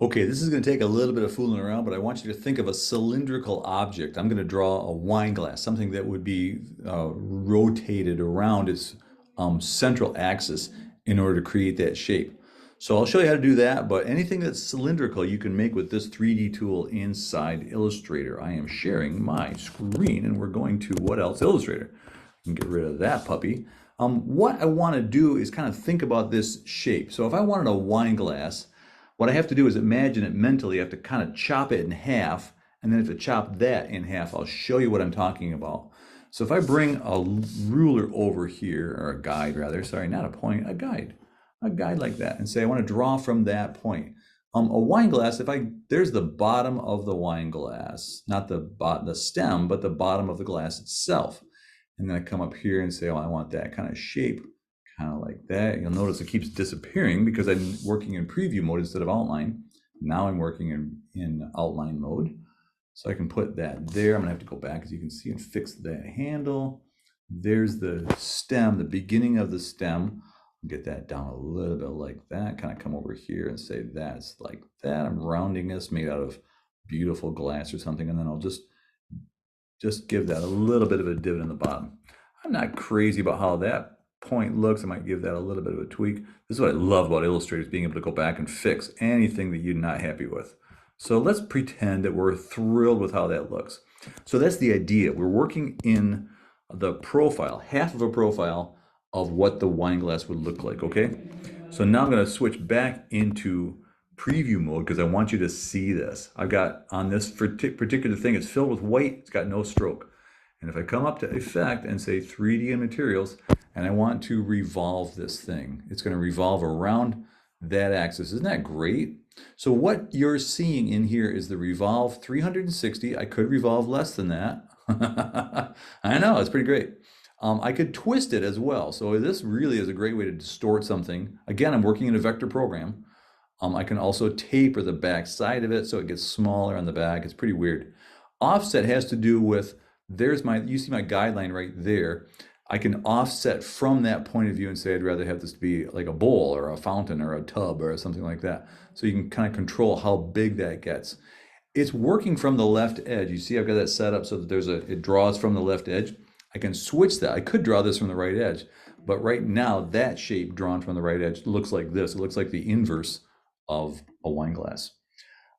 Okay, this is going to take a little bit of fooling around, but I want you to think of a cylindrical object. I'm going to draw a wine glass, something that would be rotated around its central axis in order to create that shape. So I'll show you how to do that, but anything that's cylindrical you can make with this 3D tool inside Illustrator. I am sharing my screen and we're going to what else? Illustrator. I can get rid of that puppy. What I want to do is kind of think about this shape. So if I wanted a wine glass, what I have to do is imagine it mentally. I have to kind of chop it in half, and then if I chop that in half, I'll show you what I'm talking about. So if I bring a ruler over here, or a guide rather, sorry, not a point, a guide like that, and say I want to draw from that point. A wine glass, there's the bottom of the wine glass, not the stem, but the bottom of the glass itself. And then I come up here and say, oh, I want that kind of shape, kind of like that. You'll notice it keeps disappearing because I'm working in preview mode instead of outline. Now I'm working in outline mode. So I can put that there. I'm gonna have to go back, as you can see, and fix that handle. There's the stem, the beginning of the stem. Get that down a little bit like that. Kind of come over here and say that's like that. I'm rounding this, made out of beautiful glass or something, and then I'll just give that a little bit of a divot in the bottom. I'm not crazy about how that point looks. I might give that a little bit of a tweak. This is what I love about Illustrator, is being able to go back and fix anything that you're not happy with. So let's pretend that we're thrilled with how that looks. So that's the idea. We're working in the profile, half of a profile of what the wine glass would look like, okay? So now I'm gonna switch back into preview mode because I want you to see this. I've got on this particular thing, it's filled with white, it's got no stroke. And if I come up to effect and say 3D and materials, and I want to revolve this thing, it's going to revolve around that axis. Isn't that great? So what you're seeing in here is the revolve 360. I could revolve less than that. I know, it's pretty great. I could twist it as well. So this really is a great way to distort something. Again, I'm working in a vector program. I can also taper the back side of it so it gets smaller on the back. It's pretty weird. Offset has to do with, you see my guideline right there. I can offset from that point of view and say I'd rather have this be like a bowl or a fountain or a tub or something like that. So you can kind of control how big that gets. It's working from the left edge. You see I've got that set up so that it draws from the left edge. I can switch that. I could draw this from the right edge, but right now that shape drawn from the right edge looks like this. It looks like the inverse of a wine glass.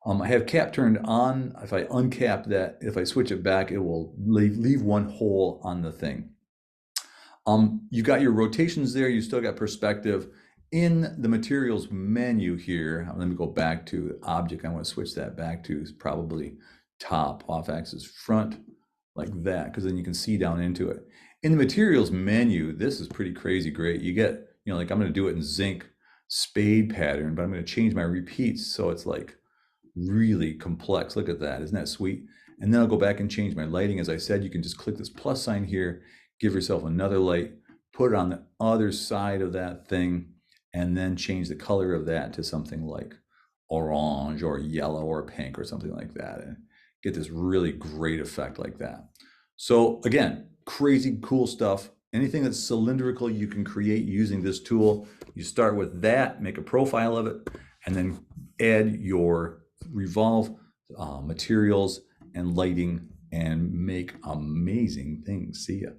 I have cap turned on. If I uncap that, if I switch it back, it will leave one hole on the thing. You got your rotations there. You still got perspective. In the materials menu here, let me go back to object. I want to switch that back to probably top, off axis front, like that, because then you can see down into it. In the materials menu, this is pretty crazy great. You get, like I'm going to do it in zinc spade pattern, but I'm going to change my repeats so it's like really complex. Look at that. Isn't that sweet? And then I'll go back and change my lighting. As I said, you can just click this plus sign here, give yourself another light, put it on the other side of that thing, and then change the color of that to something like orange or yellow or pink or something like that, and get this really great effect like that. So again, crazy cool stuff. Anything that's cylindrical you can create using this tool. You start with that, make a profile of it, and then add your revolve materials and lighting and make amazing things. See ya.